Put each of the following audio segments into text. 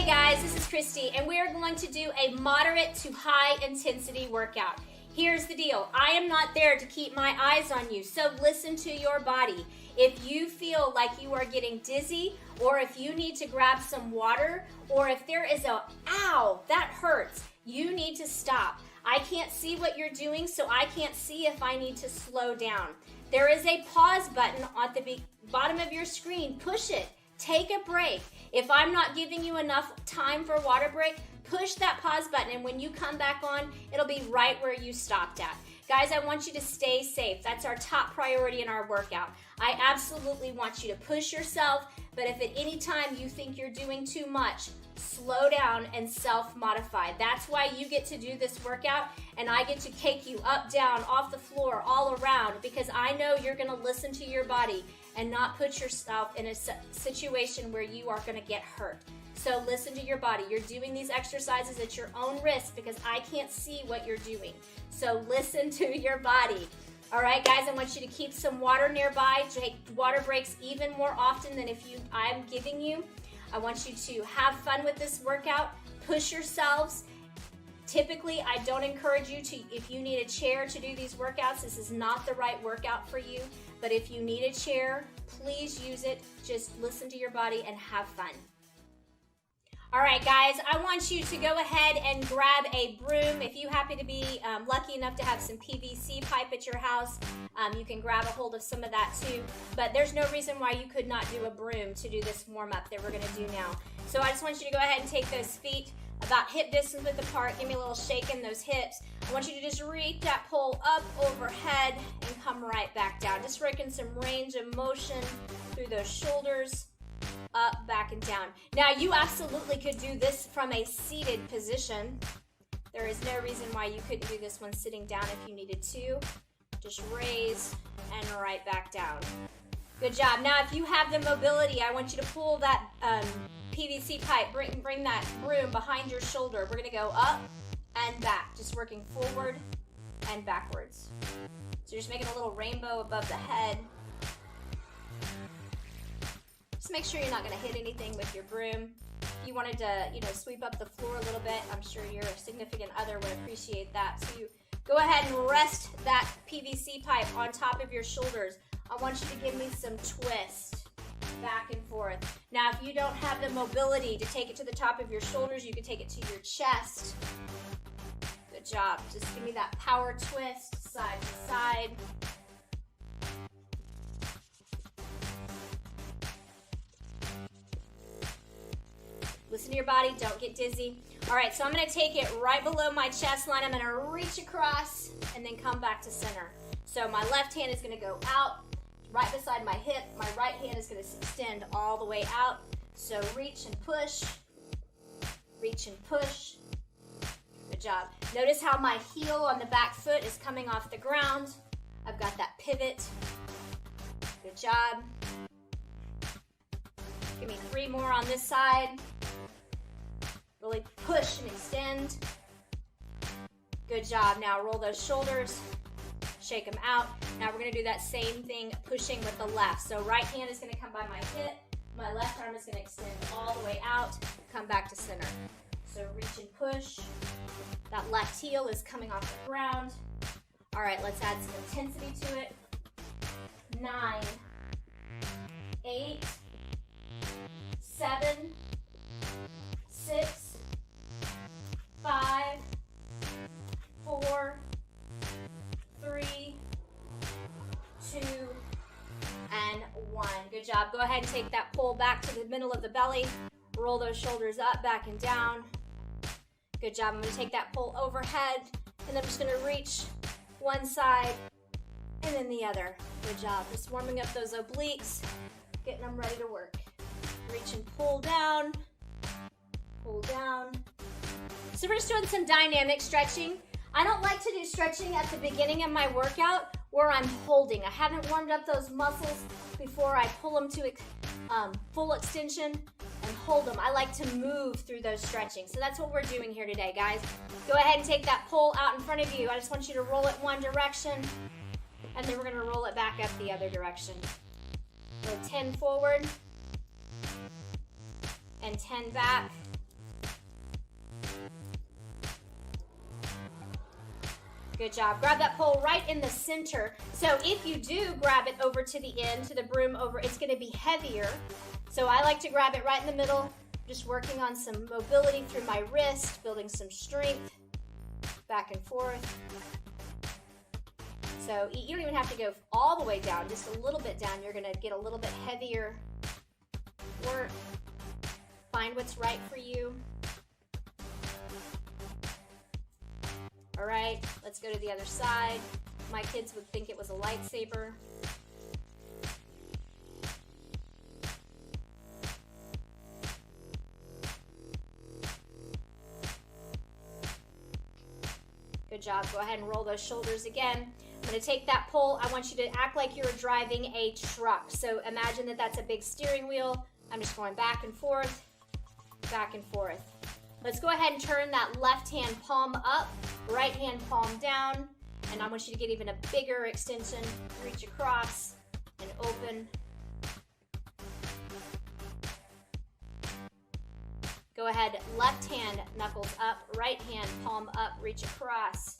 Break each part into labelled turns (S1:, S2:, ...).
S1: Hey guys, this is Christy, and we are going to do a moderate to high intensity workout. Here's the deal. I am not there to keep my eyes on you, so listen to your body. If you feel like you are getting dizzy, or if you need to grab some water, or if there is a, ow, that hurts, you need to stop. I can't see what you're doing, so I can't see if I need to slow down. There is a pause button at the bottom of your screen. Push it. Take a break. If I'm not giving you enough time for a water break, push that pause button, and when you come back on, it'll be right where you stopped at. Guys, I want you to stay safe. That's our top priority in our workout. I absolutely want you to push yourself, but if at any time you think you're doing too much, slow down and self-modify. That's why you get to do this workout, and I get to take you up, down, off the floor, all around, because I know you're gonna listen to your body and not put yourself in a situation where you are gonna get hurt. So listen to your body. You're doing these exercises at your own risk because I can't see what you're doing. So listen to your body. All right, guys, I want you to keep some water nearby. Take water breaks even more often than I'm giving you. I want you to have fun with this workout. Push yourselves. Typically, I don't encourage you to, if you need a chair to do these workouts, this is not the right workout for you. But if you need a chair, please use it. Just listen to your body and have fun. All right, guys, I want you to go ahead and grab a broom. If you happen to be lucky enough to have some PVC pipe at your house, you can grab a hold of some of that too. But there's no reason why you could not do a broom to do this warm-up that we're gonna do now. So I just want you to go ahead and take those feet about hip distance width apart. Give me a little shake in those hips. I want you to just reach that pole up overhead and come right back down. Just working some range of motion through those shoulders. Up, back, and down. Now, you absolutely could do this from a seated position. There is no reason why you couldn't do this one sitting down if you needed to. Just raise and right back down. Good job. Now, if you have the mobility, I want you to pull that PVC pipe, bring that broom behind your shoulder. We're going to go up and back, just working forward and backwards. So you're just making a little rainbow above the head. Just make sure you're not going to hit anything with your broom. If you wanted to, sweep up the floor a little bit, I'm sure your significant other would appreciate that. So you go ahead and rest that PVC pipe on top of your shoulders. I want you to give me some twist back and forth. Now, if you don't have the mobility to take it to the top of your shoulders, you can take it to your chest. Good job. Just give me that power twist, side to side. Listen to your body, don't get dizzy. All right, so I'm gonna take it right below my chest line. I'm gonna reach across and then come back to center. So my left hand is gonna go out, right beside my hip. My right hand is gonna extend all the way out. So reach and push, reach and push. Good job. Notice how my heel on the back foot is coming off the ground. I've got that pivot. Good job. Give me 3 more on this side. Really push and extend. Good job. Now roll those shoulders, shake them out. Now we're gonna do that same thing, pushing with the left. So right hand is gonna come by my hip. My left arm is gonna extend all the way out, come back to center. So reach and push. That left heel is coming off the ground. All right, let's add some intensity to it. 9, 8, 7, 6, 5, 4, 3, 2, and 1. Good job. Go ahead and take that pole back to the middle of the belly. Roll those shoulders up, back, and down. Good job. I'm going to take that pole overhead, and I'm just going to reach one side and then the other. Good job. Just warming up those obliques, getting them ready to work. Reach and pull down, pull down. So we're just doing some dynamic stretching. I don't like to do stretching at the beginning of my workout where I'm holding. I haven't warmed up those muscles before I pull them to full extension and hold them. I like to move through those stretching. So that's what we're doing here today, guys. Go ahead and take that pole out in front of you. I just want you to roll it one direction, and then we're gonna roll it back up the other direction. Go 10 forward and 10 back. Good job. Grab that pole right in the center. So if you do grab it over to the end, to the broom over, it's going to be heavier. So I like to grab it right in the middle, just working on some mobility through my wrist, building some strength, back and forth. So you don't even have to go all the way down, just a little bit down. You're going to get a little bit heavier work. Find what's right for you. All right, let's go to the other side. My kids would think it was a lightsaber. Good job. Go ahead and roll those shoulders again. I'm going to take that pole. I want you to act like you're driving a truck. So imagine that that's a big steering wheel. I'm just going back and forth, back and forth. Let's go ahead and turn that left hand palm up, right hand palm down. And I want you to get even a bigger extension. Reach across and open. Go ahead, left hand knuckles up, right hand palm up, reach across,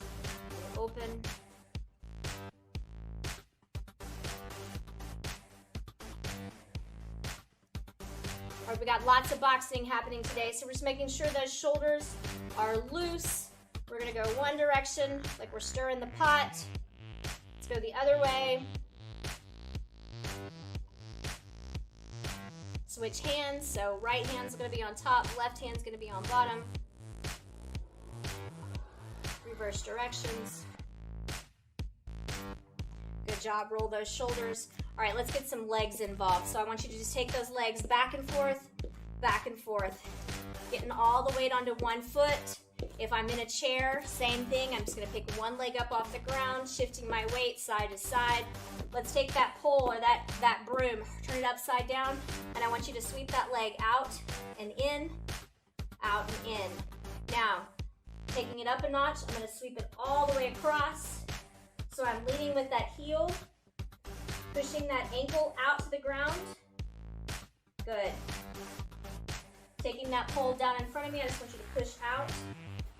S1: open. All right, we got lots of boxing happening today, so we're just making sure those shoulders are loose. We're gonna go one direction, like we're stirring the pot. Let's go the other way. Switch hands, so right hand's gonna be on top, left hand's gonna be on bottom. Reverse directions. Good job, roll those shoulders. All right, let's get some legs involved. So I want you to just take those legs back and forth, getting all the weight onto one foot. If I'm in a chair, same thing. I'm just gonna pick one leg up off the ground, shifting my weight side to side. Let's take that pole or that broom, turn it upside down, and I want you to sweep that leg out and in, out and in. Now, taking it up a notch, I'm gonna sweep it all the way across. So I'm leading with that heel, pushing that ankle out to the ground. Good. Taking that pole down in front of me, I just want you to push out.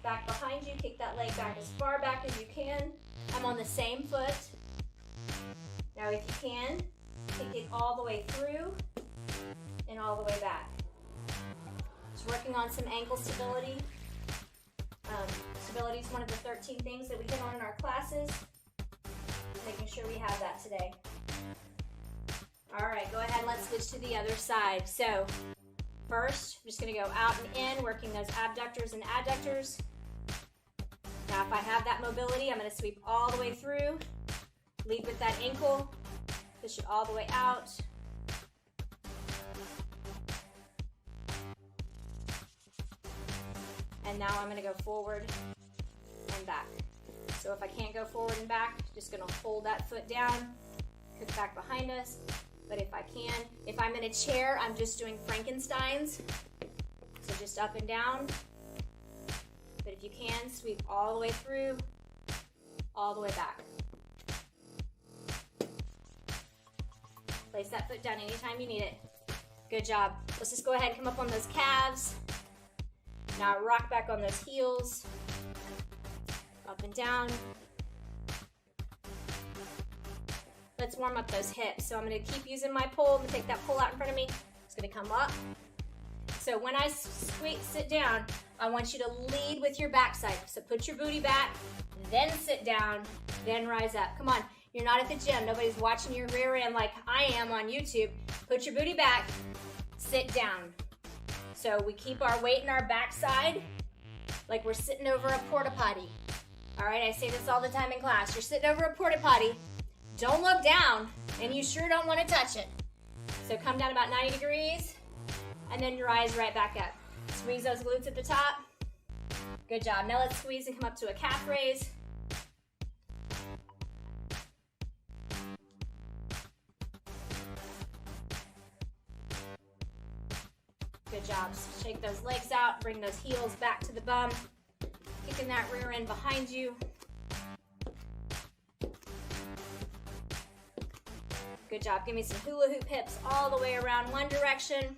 S1: Back behind you, kick that leg back as far back as you can. I'm on the same foot. Now if you can, kick it all the way through and all the way back. Just working on some ankle stability. Stability is one of the 13 things that we hit on in our classes. Making sure we have that today. All right, go ahead, let's switch to the other side. So first, I'm just gonna go out and in, working those abductors and adductors. Now if I have that mobility, I'm gonna sweep all the way through, lead with that ankle, push it all the way out. And now I'm gonna go forward and back. So if I can't go forward and back, just gonna hold that foot down, kick back behind us. But if I can, if I'm in a chair, I'm just doing Frankensteins. So just up and down. But if you can, sweep all the way through, all the way back. Place that foot down anytime you need it. Good job. Let's just go ahead and come up on those calves. Now rock back on those heels. Up and down. Let's warm up those hips. So I'm gonna keep using my pole. I'm gonna take that pole out in front of me. It's gonna come up. So when I sit down, I want you to lead with your backside. So put your booty back, then sit down, then rise up. Come on, you're not at the gym. Nobody's watching your rear end like I am on YouTube. Put your booty back, sit down. So we keep our weight in our backside like we're sitting over a porta potty. All right, I say this all the time in class. You're sitting over a porta potty. Don't look down, and you sure don't want to touch it. So come down about 90 degrees, and then rise right back up. Squeeze those glutes at the top. Good job. Now let's squeeze and come up to a calf raise. Good job. Shake those legs out, bring those heels back to the bum, kicking that rear end behind you. Good job. Give me some hula hoop hips all the way around one direction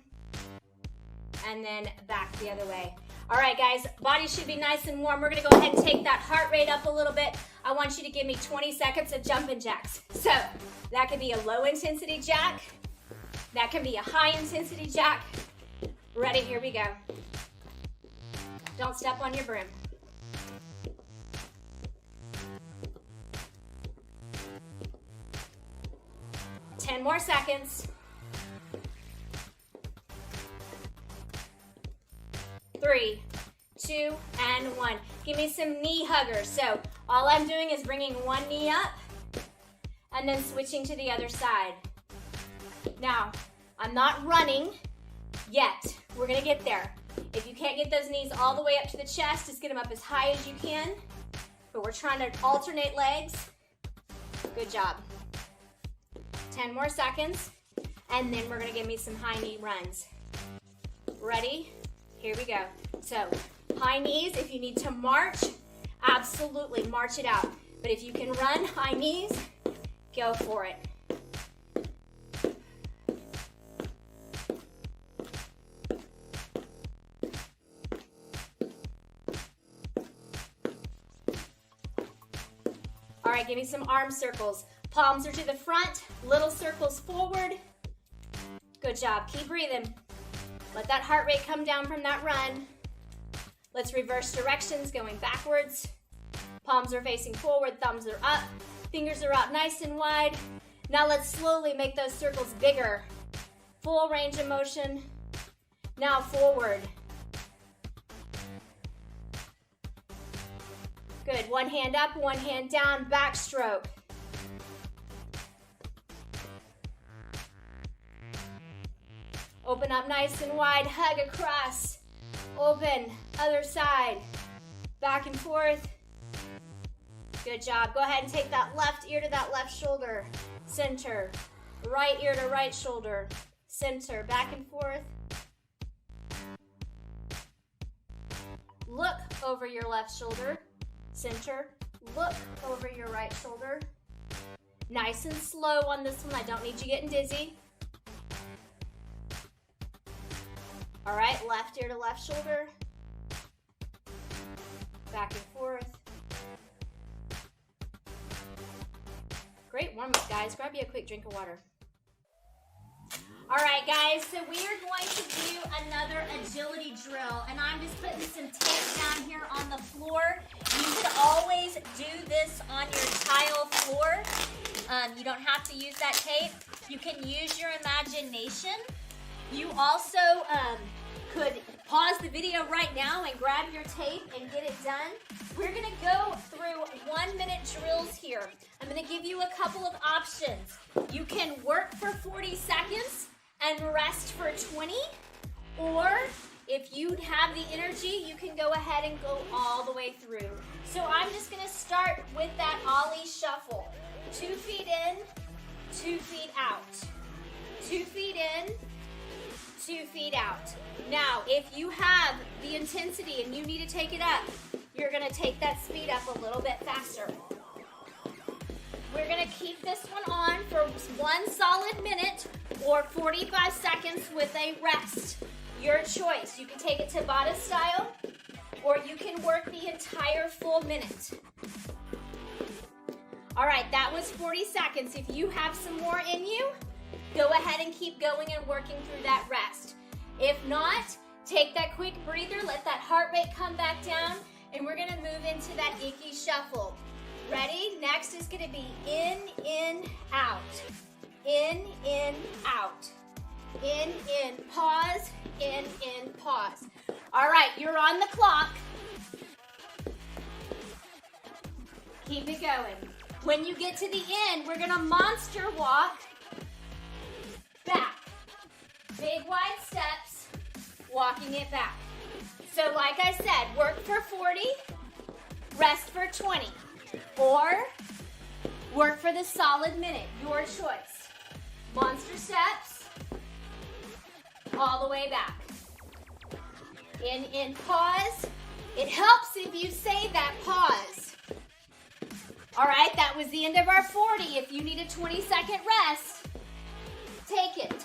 S1: and then back the other way. All right, guys, body should be nice and warm. We're gonna go ahead and take that heart rate up a little bit. I want you to give me 20 seconds of jumping jacks. So that could be a low intensity jack. That can be a high intensity jack. Ready, here we go. Don't step on your broom. Ten more seconds. 3, 2, and 1. Give me some knee huggers. So all I'm doing is bringing one knee up and then switching to the other side. Now, I'm not running yet. We're gonna get there. If you can't get those knees all the way up to the chest, just get them up as high as you can. But we're trying to alternate legs. Good job. 10 more seconds, and then we're gonna give me some high knee runs. Ready? Here we go. So, high knees, if you need to march, absolutely march it out. But if you can run high knees, go for it. All right, give me some arm circles. Palms are to the front, little circles forward. Good job, keep breathing. Let that heart rate come down from that run. Let's reverse directions, going backwards. Palms are facing forward, thumbs are up, fingers are out nice and wide. Now let's slowly make those circles bigger. Full range of motion. Now forward. Good, one hand up, one hand down, backstroke. Open up nice and wide, hug across. Open, other side. Back and forth. Good job. Go ahead and take that left ear to that left shoulder. Center. Right ear to right shoulder. Center. Back and forth. Look over your left shoulder. Center. Look over your right shoulder. Nice and slow on this one. I don't need you getting dizzy. All right, left ear to left shoulder. Back and forth. Great warm-up, guys. Grab you a quick drink of water. All right, guys, so we are going to do another agility drill, and I'm just putting some tape down here on the floor. You could always do this on your tile floor. You don't have to use that tape. You can use your imagination. You also could pause the video right now and grab your tape and get it done. We're gonna go through 1-minute drills here. I'm gonna give you a couple of options. You can work for 40 seconds and rest for 20, or if you have the energy, you can go ahead and go all the way through. So I'm just gonna start with that Ollie Shuffle. 2 feet in, 2 feet out. 2 feet in, 2 feet out. Now, if you have the intensity and you need to take it up, you're gonna take that speed up a little bit faster. We're gonna keep this one on for 1 solid minute or 45 seconds with a rest. Your choice. You can take it Tabata style, or you can work the entire full minute. All right, that was 40 seconds. If you have some more in you, go ahead and keep going and working through that rest. If not, take that quick breather, let that heart rate come back down, and we're gonna move into that Icky Shuffle. Ready? Next is gonna be in, out. In, out. In, pause, in, pause. All right, you're on the clock. Keep it going. When you get to the end, we're gonna monster walk back. Big wide steps, walking it back. So like I said, work for 40, rest for 20, or work for the solid minute, your choice. Monster steps, all the way back. In, pause. It helps if you say that pause. All right, that was the end of our 40. If you need a 20-second rest, take it.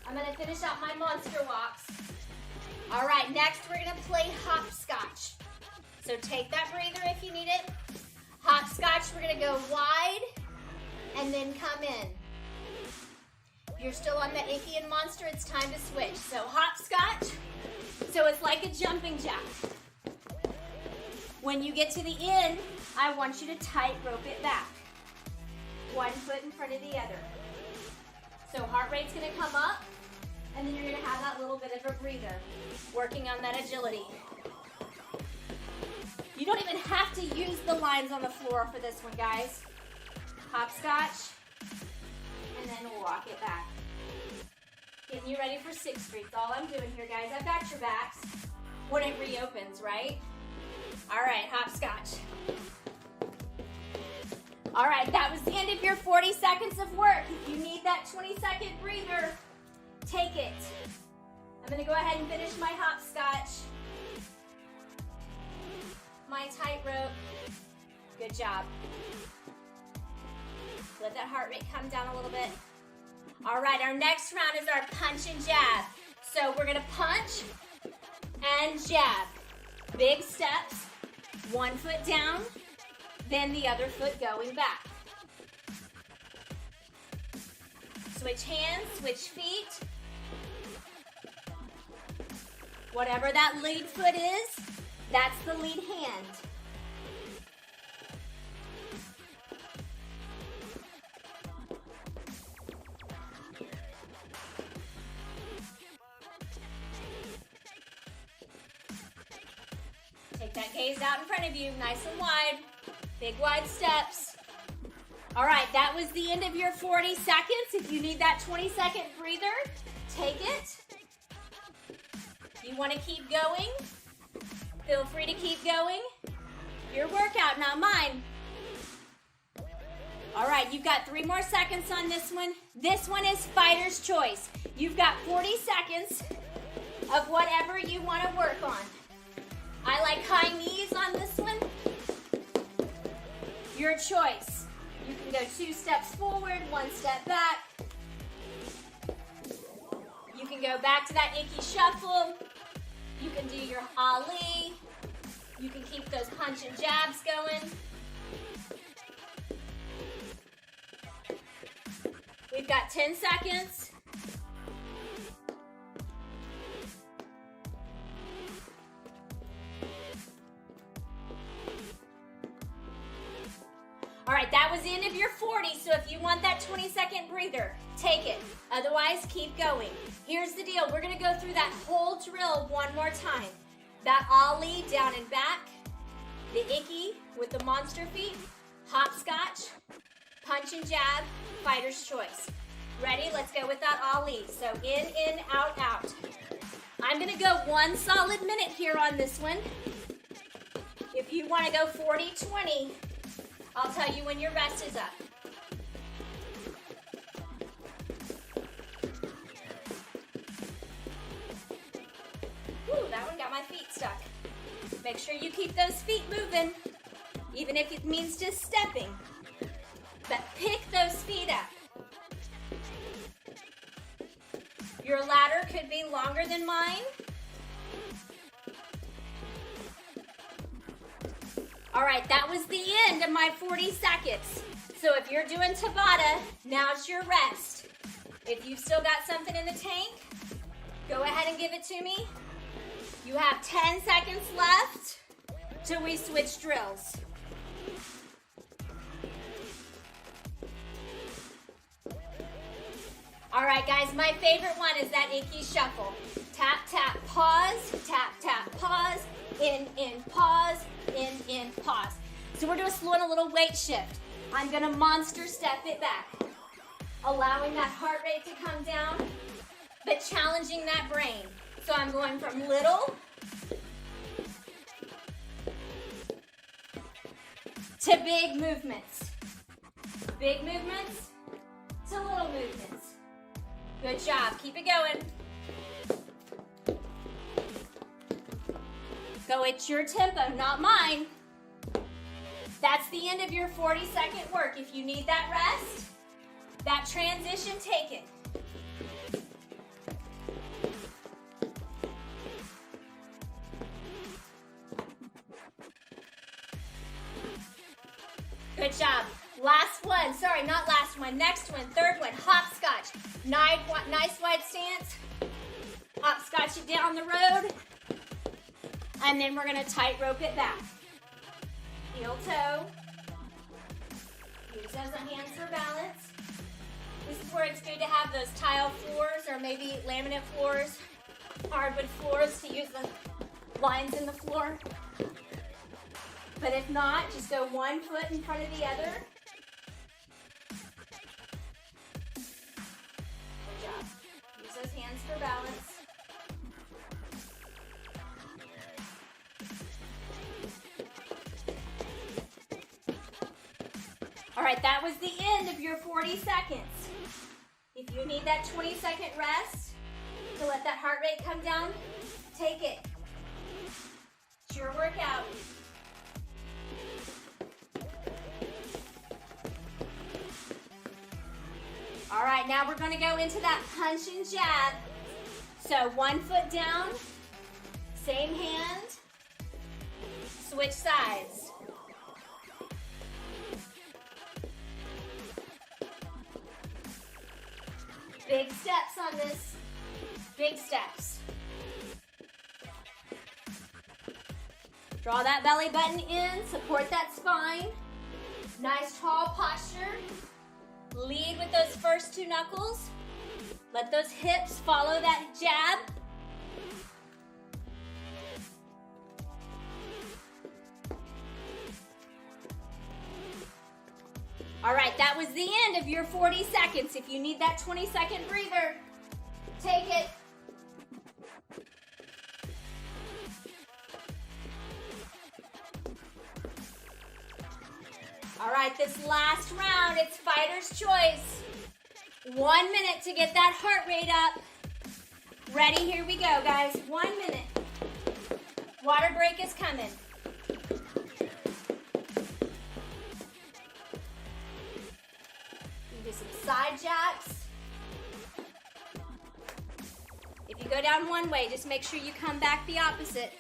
S1: I'm gonna finish out my monster walks. All right, next we're gonna play hopscotch. So take that breather if you need it. Hopscotch, we're gonna go wide and then come in. If you're still on the Icky and Monster, it's time to switch. So hopscotch, so it's like a jumping jack. When you get to the end, I want you to tight rope it back. One foot in front of the other. So heart rate's gonna come up, and then you're gonna have that little bit of a breather, working on that agility. You don't even have to use the lines on the floor for this one, guys. Hopscotch, and then we'll walk it back. Getting you ready for 6th Street. That's all I'm doing here, guys. I've got your backs when it reopens, right? All right, hopscotch. All right, that was the end of your 40 seconds of work. If you need that 20-second breather, take it. I'm gonna go ahead and finish my hopscotch. My tightrope. Good job. Let that heart rate come down a little bit. All right, our next round is our punch and jab. So we're gonna punch and jab. Big steps, one foot down, then the other foot going back. Switch hands, switch feet. Whatever that lead foot is, that's the lead hand. Take that gaze out in front of you, nice and wide. Big wide steps. All right, that was the end of your 40 seconds. If you need that 20-second breather, take it. You want to keep going? Feel free to keep going. Your workout, not mine. All right, you've got 3 more seconds on this one. This one is fighter's choice. You've got 40 seconds of whatever you want to work on. I like high knees on this one. Your choice. You can go 2 steps forward, 1 step back. You can go back to that Icky Shuffle. You can do your Ollie. You can keep those punch and jabs going. We've got 10 seconds. All right, that was the end of your 40, so if you want that 20-second breather, take it. Otherwise, keep going. Here's the deal. We're going to go through that whole drill one more time. That Ollie down and back, the Icky with the monster feet, hopscotch, punch and jab, fighter's choice. Ready? Let's go with that Ollie. So in, out, out. I'm going to go 1 solid minute here on this one. If you want to go 40-20, I'll tell you when your rest is up. Woo, that one got my feet stuck. Make sure you keep those feet moving, even if it means just stepping. But pick those feet up. Your ladder could be longer than mine. All right, that was the end of my 40 seconds. So if you're doing Tabata, now's your rest. If you've still got something in the tank, go ahead and give it to me. You have 10 seconds left till we switch drills. All right, guys, my favorite one is that Icky Shuffle. Tap, tap, pause, tap, tap, pause, in, pause, in, pause. So we're just doing a little weight shift. I'm gonna monster step it back, allowing that heart rate to come down, but challenging that brain. So I'm going from little to big movements. Big movements to little movements. Good job, keep it going. Go at your tempo, not mine. That's the end of your 40-second work. If you need that rest, that transition, take it. Good job. Last one. Sorry, not last one. Next one. Third one. Hopscotch. Nice wide stance. Hopscotch it down the road. And then we're going to tightrope it back. Heel toe. Use those hands for balance. This is where it's good to have those tile floors or maybe laminate floors, hardwood floors to use the lines in the floor. But if not, just go one foot in front of the other. Good job. Use those hands for balance. All right, that was the end of your 40 seconds. If you need that 20-second rest to let that heart rate come down, take it. It's your workout. All right, now we're going to go into that punch and jab. So 1 foot down, same hand, switch sides. Big steps on this, big steps. Draw that belly button in, support that spine. Nice tall posture. Lead with those first 2 knuckles. Let those hips follow that jab. All right, that was the end of your 40 seconds. If you need that 20-second breather, take it. All right, this last round, it's fighter's choice. 1 minute to get that heart rate up. Ready? Here we go, guys. 1 minute. Water break is coming. Some side jacks. If you go down one way, just make sure you come back the opposite.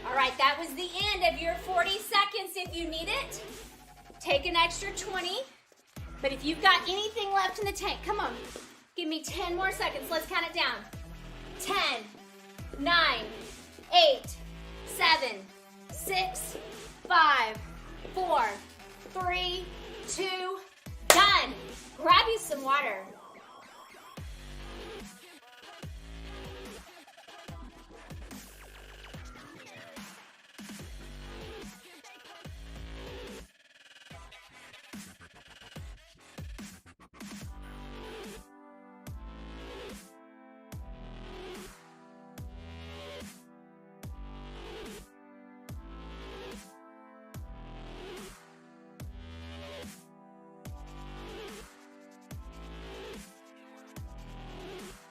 S1: All right, that was the end of your 40 seconds. If you need it, take an extra 20. But if you've got anything left in the tank, come on, give me 10 more seconds. Let's count it down. 10, 9, 8, 7, 6, 5, 4, 3, 2, done. Grab you some water.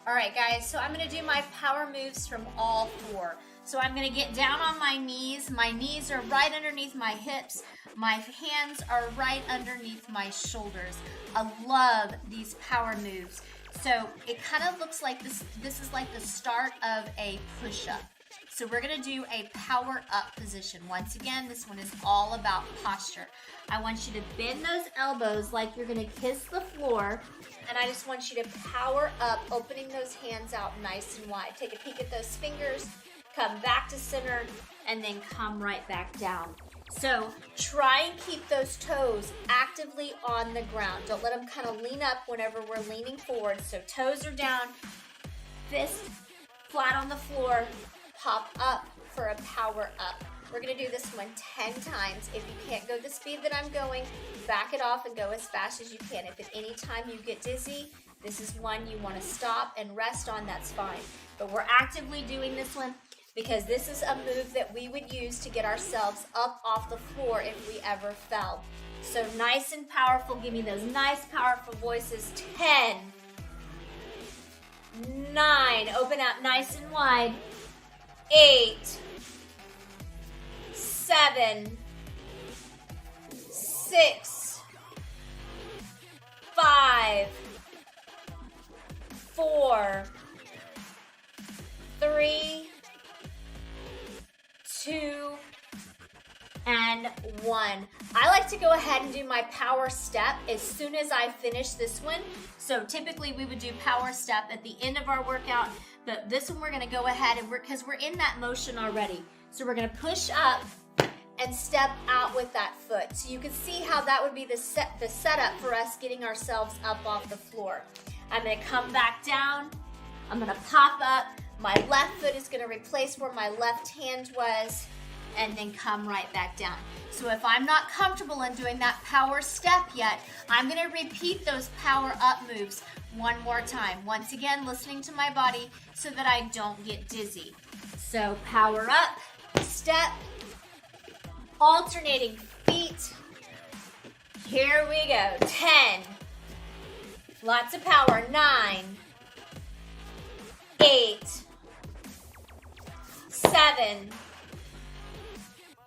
S1: All right, guys, so I'm gonna do my power moves from all 4. So I'm gonna get down on my knees. My knees are right underneath my hips. My hands are right underneath my shoulders. I love these power moves. So it kind of looks like this is like the start of a push-up. So we're gonna do a power up position. Once again, this one is all about posture. I want you to bend those elbows like you're gonna kiss the floor, and I just want you to power up, opening those hands out nice and wide. Take a peek at those fingers, come back to center, and then come right back down. So try and keep those toes actively on the ground. Don't let them kind of lean up whenever we're leaning forward. So toes are down, fist flat on the floor, pop up for a power up. We're gonna do this one 10 times. If you can't go the speed that I'm going, back it off and go as fast as you can. If at any time you get dizzy, this is one you wanna stop and rest on, that's fine. But we're actively doing this one because this is a move that we would use to get ourselves up off the floor if we ever fell. So nice and powerful, give me those nice powerful voices. 10, 9, open up nice and wide. 8, 7, 6, 5, 4, 3, 2, and 1. I like to go ahead and do my power step as soon as I finish this one. So typically we would do power step at the end of our workout, but this one we're gonna go ahead and because we're in that motion already. So we're gonna push up and step out with that foot. So you can see how that would be the setup for us getting ourselves up off the floor. I'm gonna come back down, I'm gonna pop up, my left foot is gonna replace where my left hand was, and then come right back down. So if I'm not comfortable in doing that power step yet, I'm gonna repeat those power up moves one more time. Once again, listening to my body so that I don't get dizzy. So power up, step, alternating feet. Here we go, 10. Lots of power, 9, 8, 7,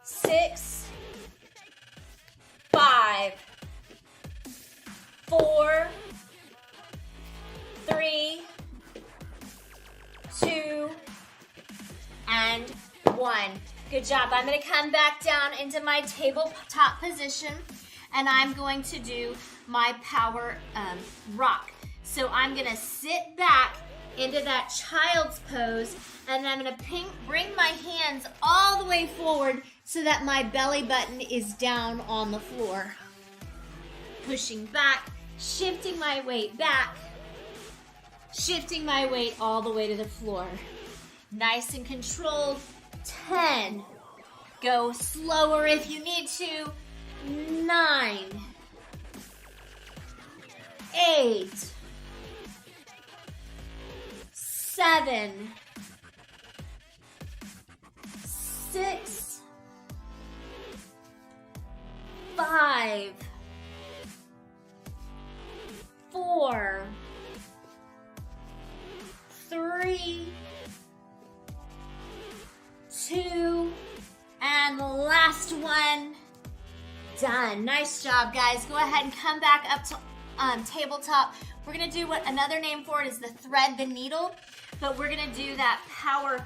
S1: 6, 5, 4, 3, 2, and 1. Good job. I'm going to come back down into my tabletop position, and I'm going to do my power rock. So I'm going to sit back into that child's pose, and I'm going to bring my hands all the way forward so that my belly button is down on the floor. Pushing back, shifting my weight back, shifting my weight all the way to the floor. Nice and controlled. 10. Go slower if you need to. 9, 8, 7, 6, 5, 4, 3, 2, and the last one. Done. Nice job, guys. Go ahead and come back up to tabletop. We're going to do what another name for it is the thread the needle, but we're going to do that power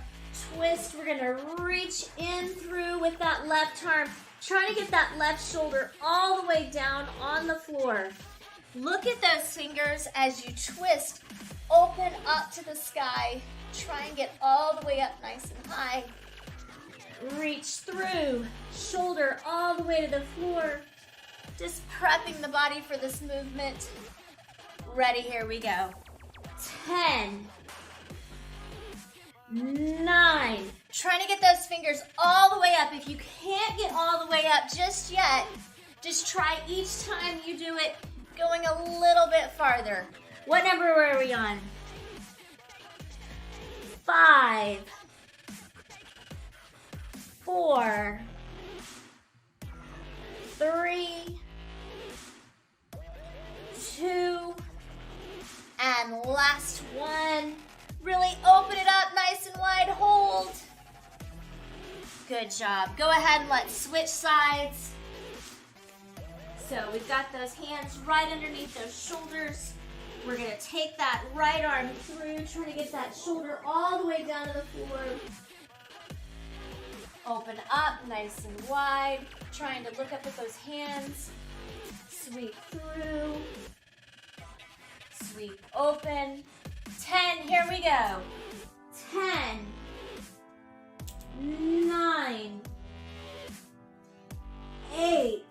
S1: twist. We're going to reach in through with that left arm, trying to get that left shoulder all the way down on the floor. Look at those fingers as you twist. Open up to the sky. Try and get all the way up nice and high. Reach through, shoulder all the way to the floor. Just prepping the body for this movement. Ready, here we go. 10, 9. Trying to get those fingers all the way up. If you can't get all the way up just yet, just try each time you do it going a little bit farther. What number were we on? 5, 4, 3, 2, and last one. Really open it up nice and wide, hold. Good job. Go ahead and let's switch sides. So we've got those hands right underneath those shoulders. We're gonna take that right arm through, trying to get that shoulder all the way down to the floor. Open up nice and wide, trying to look up at those hands. Sweep through. Sweep open. 10, here we go. 10, 9, 8,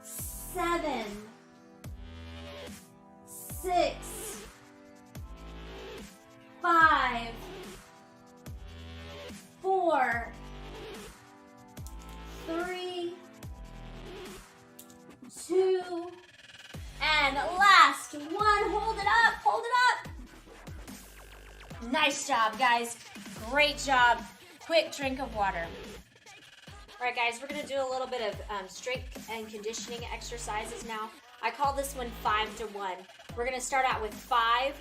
S1: 7, 6, 5, 4, 3, 2, and last one. Hold it up, hold it up. Nice job, guys. Great job. Quick drink of water. All right, guys, we're gonna do a little bit of strength and conditioning exercises now. I call this one 5 to 1. We're gonna start out with 5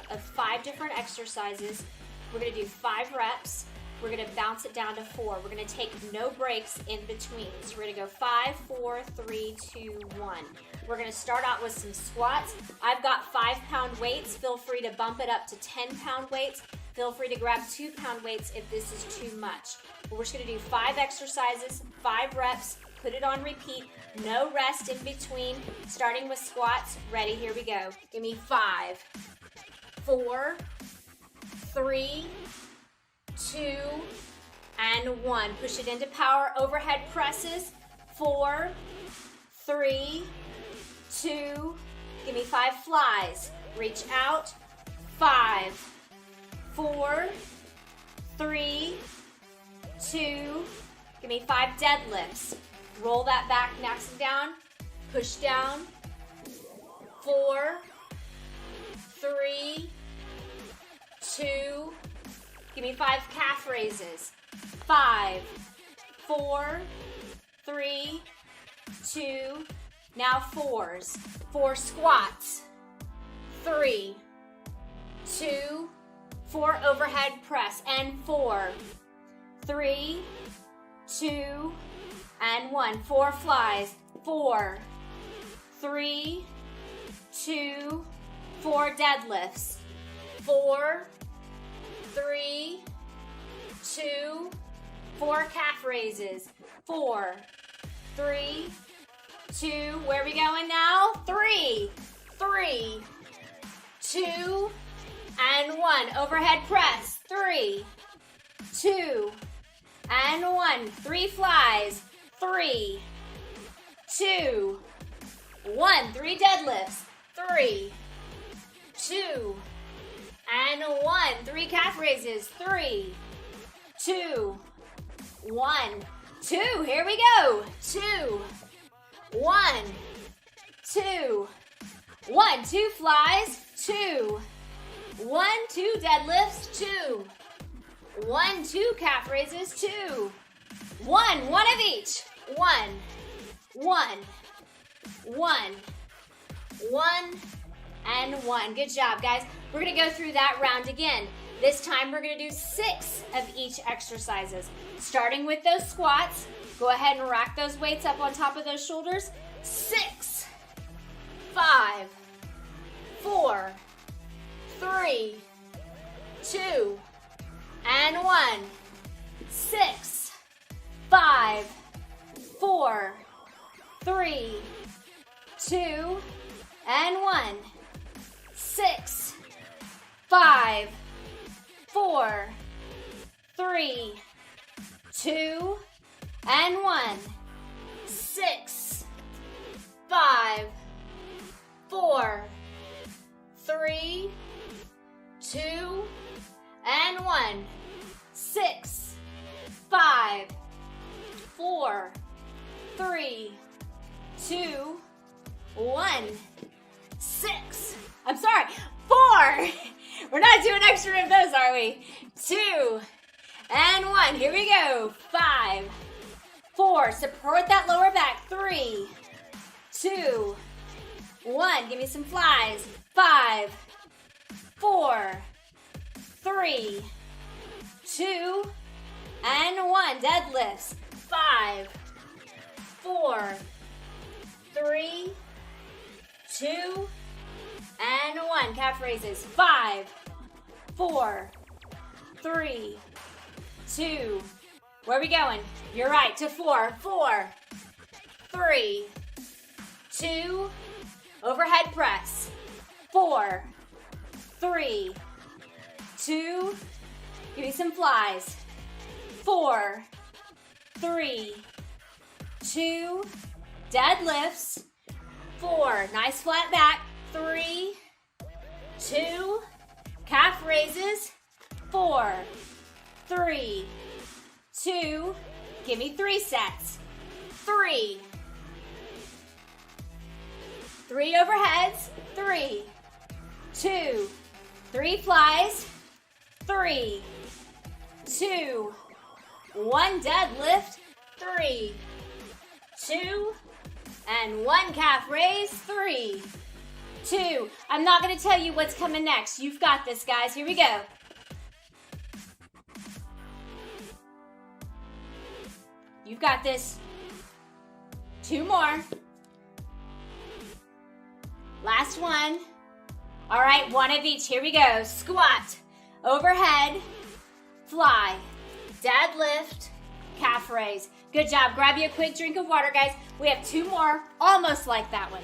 S1: different exercises. We're gonna do 5 reps. We're gonna bounce it down to 4. We're gonna take no breaks in between. So we're gonna go 5, 4, 3, 2, 1. We're gonna start out with some squats. I've got 5-pound weights. Feel free to bump it up to 10-pound weights. Feel free to grab 2-pound weights if this is too much. But we're just gonna do 5 exercises, 5 reps, put it on repeat, no rest in between, starting with squats. Ready, here we go. Give me 5, 4, 3, 2, and 1. Push it into power overhead presses. 4, 3, 2, give me 5 flies. Reach out. 5, 4, 3, 2, give me 5 deadlifts. Roll that back, next down, push down. 4, 3, 2, give me 5 calf raises. 5, 4, 3, 2, now 4s. 4 squats. 3, 2, 4 overhead press, and 4, 3, 2, and 1. 4 flies. 4, 3, 2, 4 deadlifts. 4, 3, 2, 4 calf raises. 4, 3, 2, where are we going now? 3, 3, 2, and 1. Overhead press. 3, 2, and 1. 3 flies. 3, 2, 1. 3 deadlifts. 3, 2, and 1. 3 calf raises. 3, 2, 1, 2. Here we go. 2, 1, 2, 1. 2 flies. 2, 1, 2 deadlifts. 2, 1, 2 calf raises. 2, 1. 1 of each. 1, 1, 1, 1, and 1. Good job, guys. We're gonna go through that round again. This time we're gonna do 6 of each exercises. Starting with those squats, go ahead and rack those weights up on top of those shoulders. 6, 5, 4, 3, 2, and 1. 6, 5, 4, 3, 2, and 1. 6, 5, 4, 3, 2, and 1. 6, 5, 4, 3, 2, and 1. 6, 5, 4, 3, 2, 1. 6. I'm sorry. 4. We're not doing extra of those, are we? 2, and 1. Here we go. 5, 4. Support that lower back. 3, 2, 1. Give me some flies. 5, 4, 3, 2, and 1. Deadlifts. 5, 4, 3, 2, and 1. Calf raises. 5, 4, 3, 2. Where are we going? You're right, to 4. 4, 3, 2. Overhead press. 4, 3, 2. Give me some flies. 4, 3, 2. Deadlifts. 4. Nice flat back. 3, 2. Calf raises. 4, 3, 2. Give me 3 sets. 3. 3 overheads. 3, 2. 3 flies. 3, 2. 1 deadlift. 3, 2. And 1 calf raise. 3, 2. I'm not going to tell you what's coming next. You've got this, guys. Here we go. You've got this. 2 more. Last one. All right, 1 of each. Here we go. Squat, overhead, fly, deadlift, calf raise. Good job. Grab you a quick drink of water, guys. We have 2 more, almost like that one.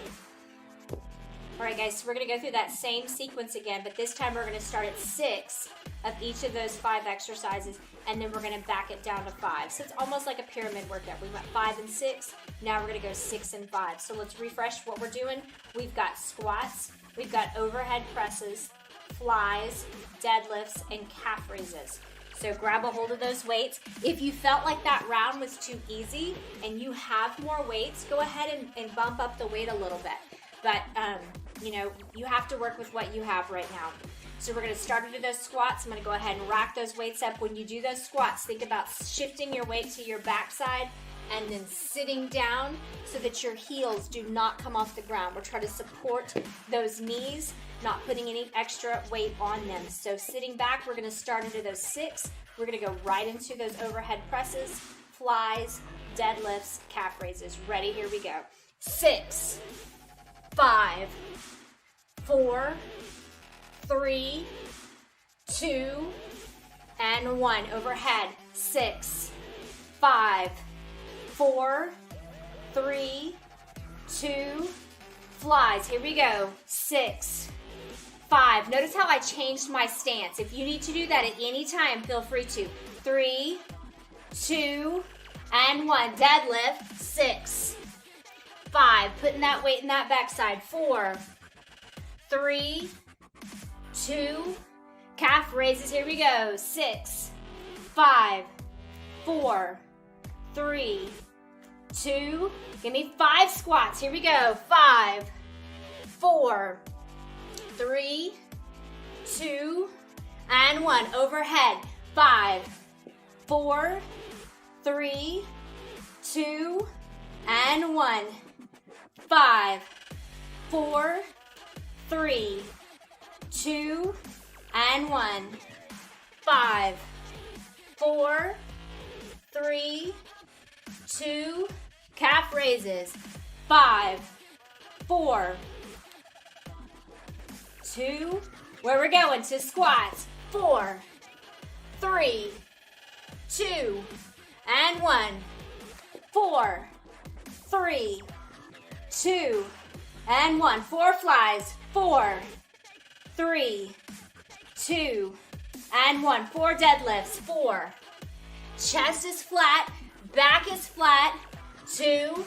S1: All right, guys, so we're going to go through that same sequence again, but this time we're going to start at 6 of each of those 5 exercises, and then we're going to back it down to 5. So it's almost like a pyramid workout. We went 5 and 6. Now we're going to go 6 and 5. So let's refresh what we're doing. We've got squats. We've got overhead presses, flies, deadlifts, and calf raises. So grab a hold of those weights. If you felt like that round was too easy and you have more weights, go ahead and bump up the weight a little bit. But, you know, you have to work with what you have right now. So we're going to start into those squats. I'm going to go ahead and rack those weights up. When you do those squats, think about shifting your weight to your backside and then sitting down so that your heels do not come off the ground. We're trying to support those knees, not putting any extra weight on them. So sitting back, we're going to start into those 6. We're going to go right into those overhead presses, flies, deadlifts, calf raises. Ready? Here we go. 6, 5, 4, 3, 2, and 1. Overhead. 6, 5, 4, 3, 2, flies. Here we go. 6, 5. Notice how I changed my stance. If you need to do that at any time, feel free to. 3, 2, and 1. Deadlift. 6, 5. Putting that weight in that backside. 4, 3, 2. Calf raises. Here we go. 6, 5, 4, 3, 2. Give me 5 squats. Here we go. 5, 4, 3, 2, and 1. Overhead. 5, 4, 3, 2, and 1. 5, 4, 3, 2, and 1. 5, 4, 3, 2. Calf raises. 5, 4, 2. Where we're going to squats. 4, 3, 2, and 1. 4, 3, 2, and 1. 4 flies. 4, 3, 2, and 1. 4 deadlifts. 4. Chest is flat. Back is flat. 2,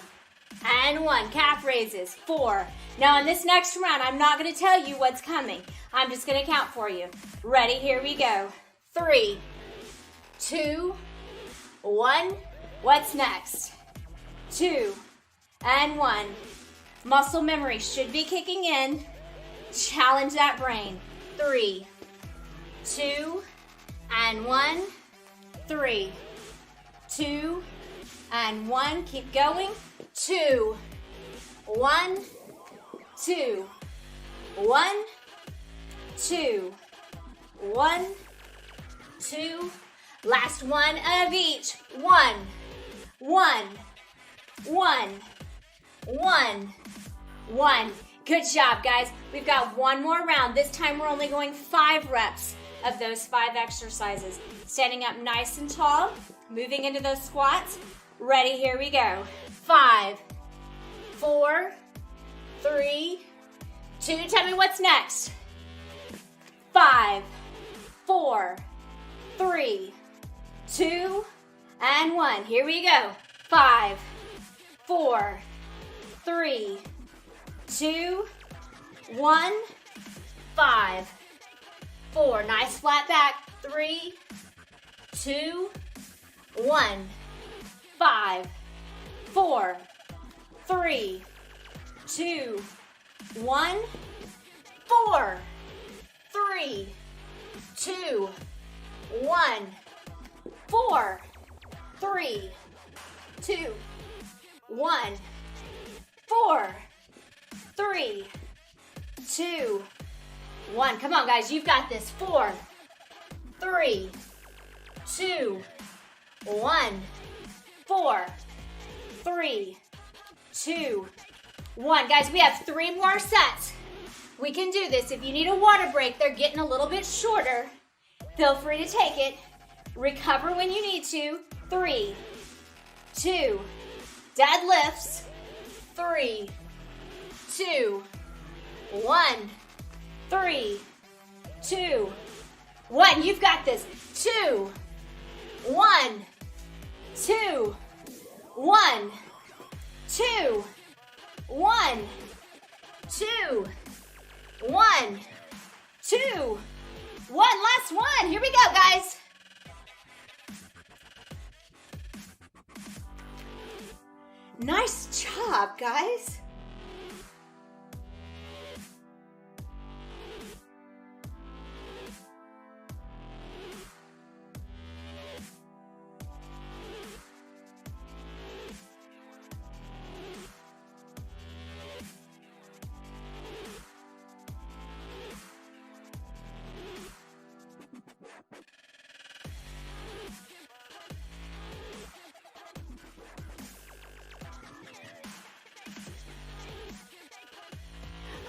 S1: and 1. Calf raises. 4. Now in this next round, I'm not going to tell you what's coming. I'm just going to count for you. Ready? Here we go. 3, 2, 1. What's next? 2, and 1. Muscle memory should be kicking in. Challenge that brain. 3, 2, and 1. 3, 2, and 1. Keep going. 2, 1, 2, 1, 2, 1, 2. Last one of each. 1, 1, 1, 1, 1. Good job, guys. We've got one more round. This time we're only going 5 reps of those 5 exercises. Standing up nice and tall, moving into those squats. Ready, here we go. 5, 4, 3, 2. Tell me what's next. 5, 4, 3, 2, and 1. Here we go. 5, 4, 3, 2, 1. 5, 4. Nice flat back. 3, 2, 1. 5, 4, 3, 2, 1. 4, 3, 2, 1. 4, 3, 2, 1. 4, 3, 2, 1. Come on, guys. You've got this. 4, 3, 2, 1. 4, 3, 2, 1. Guys, we have 3 more sets. We can do this. If you need a water break, they're getting a little bit shorter. Feel free to take it. Recover when you need to. 3, 2, deadlifts. 3, 2, 1. 3, 2, 1. You've got this. 2, 1, 2, 1, 2, 1, 2, 1, 2, 1. Last one. Here we go, guys. Nice job, guys.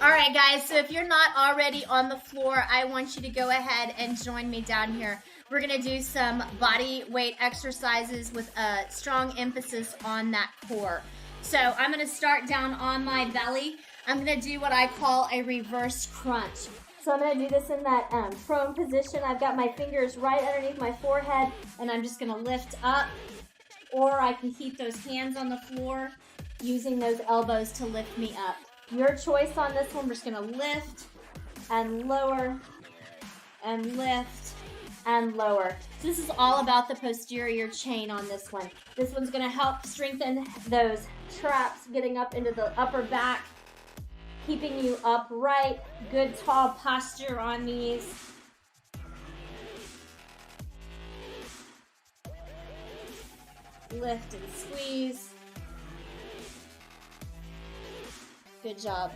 S1: All right, guys, so if you're not already on the floor, I want you to go ahead and join me down here. We're going to do some body weight exercises with a strong emphasis on that core. So I'm going to start down on my belly. I'm going to do what I call a reverse crunch. So I'm going to do this in that prone position. I've got my fingers right underneath my forehead, and I'm just going to lift up. Or I can keep those hands on the floor using those elbows to lift me up. Your choice on this one. We're just going to lift and lower and lift and lower. So this is all about the posterior chain on this one. This one's going to help strengthen those traps, getting up into the upper back, keeping you upright. Good tall posture on these. Lift and squeeze. Good job.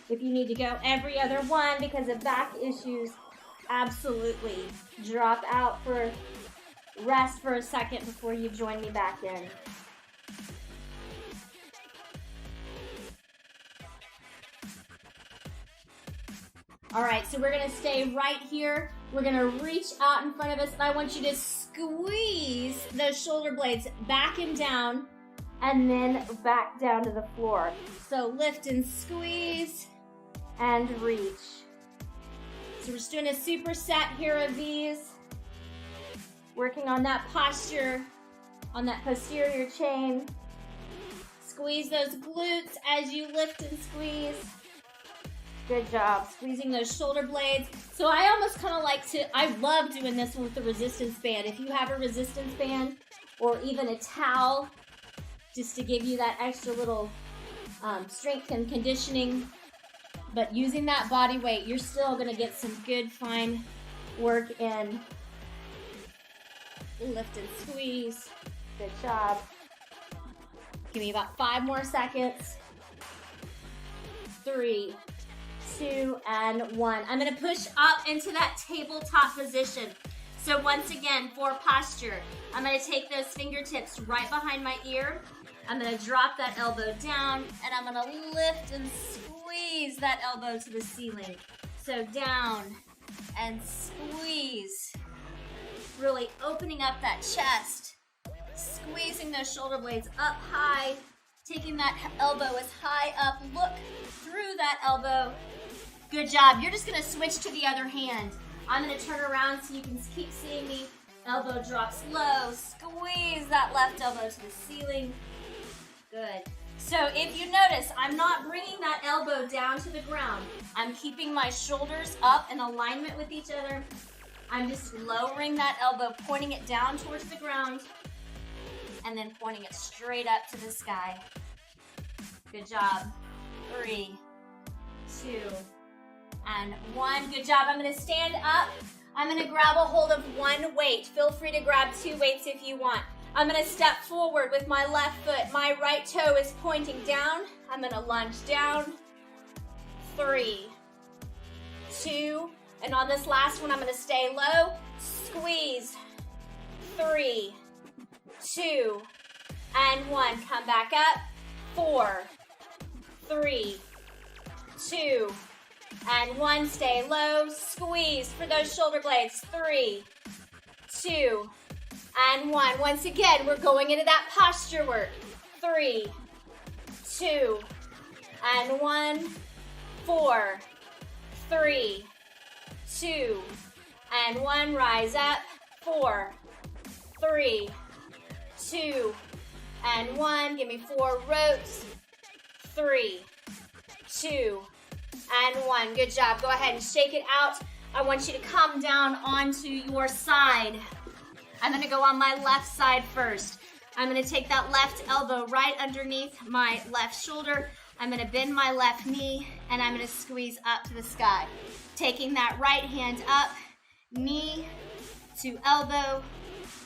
S1: If you need to go every other one because of back issues, absolutely drop out for rest for a second before you join me back in. All right, so we're gonna stay right here. We're gonna reach out in front of us, and I want you to squeeze those shoulder blades back and down, and then back down to the floor. So lift and squeeze and reach. So we're just doing a superset here of these. Working on that posture, on that posterior chain. Squeeze those glutes as you lift and squeeze. Good job. Squeezing those shoulder blades. So I almost kind of like to, I love doing this one with the resistance band. If you have a resistance band or even a towel, just to give you that extra little strength and conditioning. But using that body weight, you're still going to get some good, fine work in. Lift and squeeze. Good job. Give me about 5 more seconds. 3, 2, and 1. I'm going to push up into that tabletop position. So once again, for posture, I'm going to take those fingertips right behind my ear. I'm going to drop that elbow down, and I'm going to lift and squeeze that elbow to the ceiling. So down and squeeze. Really opening up that chest. Squeezing those shoulder blades up high. Taking that elbow as high up. Look through that elbow. Good job. You're just going to switch to the other hand. I'm going to turn around so you can keep seeing me. Elbow drops low. Squeeze that left elbow to the ceiling. Good. So if you notice, I'm not bringing that elbow down to the ground. I'm keeping my shoulders up in alignment with each other. I'm just lowering that elbow, pointing it down towards the ground, and then pointing it straight up to the sky. Good job. 3, 2, and 1. Good job. I'm going to stand up. I'm going to grab a hold of one weight. Feel free to grab 2 weights if you want. I'm going to step forward with my left foot. My right toe is pointing down. I'm going to lunge down. 3, 2, and on this last one, I'm going to stay low. Squeeze 2, and 1. Come back up. 4, 3, 2, and 1. Stay low. Squeeze for those shoulder blades. 3, 2, and 1. Once again, we're going into that posture work. 3, 2, and 1. 4, 3, 2, and 1. Rise up. 4, 3, 2, and 1. Give me 4 rotes. 3, 2, and 1. Good job. Go ahead and shake it out. I want you to come down onto your side. I'm going to go on my left side first. I'm going to take that left elbow right underneath my left shoulder. I'm going to bend my left knee, and I'm going to squeeze up to the sky. Taking that right hand up, knee to elbow,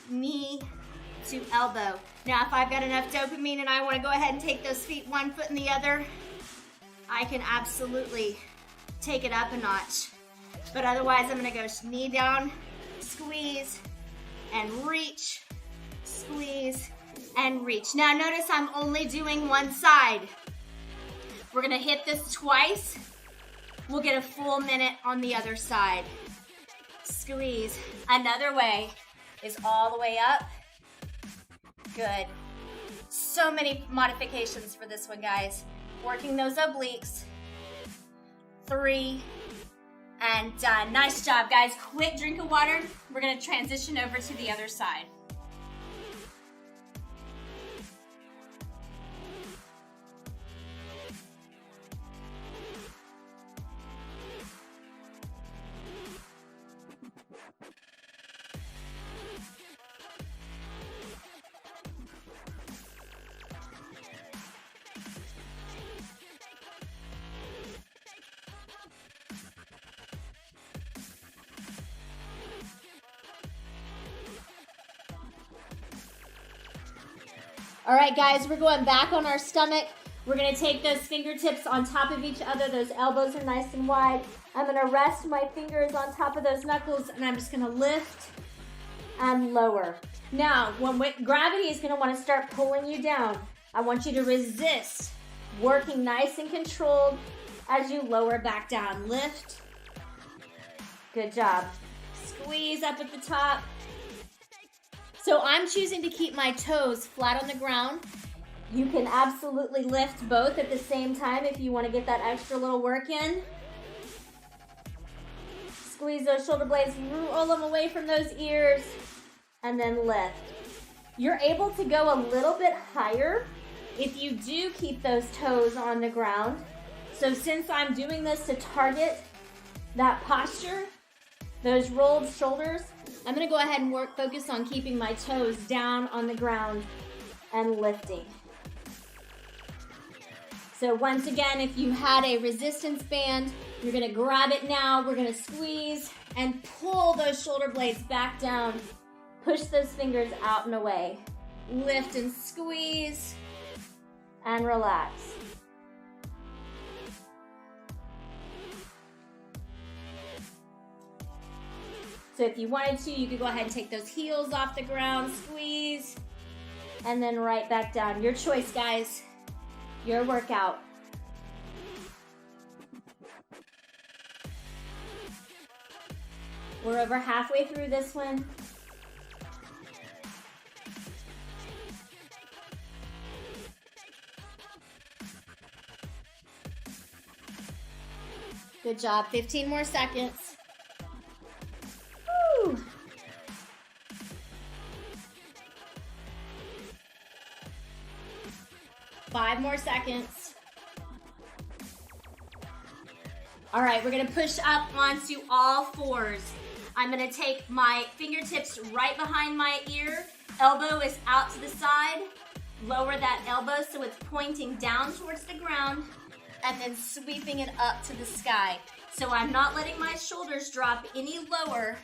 S1: knee to elbow. Now, if I've got enough dopamine and I want to go ahead and take those feet one foot in the other, I can absolutely take it up a notch. But otherwise, I'm going to go knee down, squeeze, and reach, squeeze, and reach. Now, notice I'm only doing one side. We're going to hit this twice. We'll get a full minute on the other side. Squeeze. Another way is all the way up. Good. So many modifications for this one, guys. Working those obliques. 3, and done. Nice job, guys. Quick drink of water. We're going to transition over to the other side. All right, guys, we're going back on our stomach. We're gonna take those fingertips on top of each other. Those elbows are nice and wide. I'm gonna rest my fingers on top of those knuckles, and I'm just gonna lift and lower. Now, when gravity is gonna wanna start pulling you down, I want you to resist, working nice and controlled as you lower back down. Lift. Good job. Squeeze up at the top. So I'm choosing to keep my toes flat on the ground. You can absolutely lift both at the same time if you want to get that extra little work in. Squeeze those shoulder blades, roll them away from those ears, and then lift. You're able to go a little bit higher if you do keep those toes on the ground. So since I'm doing this to target that posture, those rolled shoulders, I'm gonna go ahead and focus on keeping my toes down on the ground and lifting. So once again, if you had a resistance band, you're gonna grab it now. We're gonna squeeze and pull those shoulder blades back down. Push those fingers out and away. Lift and squeeze and relax. So if you wanted to, you could go ahead and take those heels off the ground, squeeze, and then right back down. Your choice, guys. Your workout. We're over halfway through this one. Good job. 15 more seconds. Woo. 5 more seconds. All right, we're gonna push up onto all fours. I'm gonna take my fingertips right behind my ear. Elbow is out to the side. Lower that elbow so it's pointing down towards the ground, and then sweeping it up to the sky. So I'm not letting my shoulders drop any lower.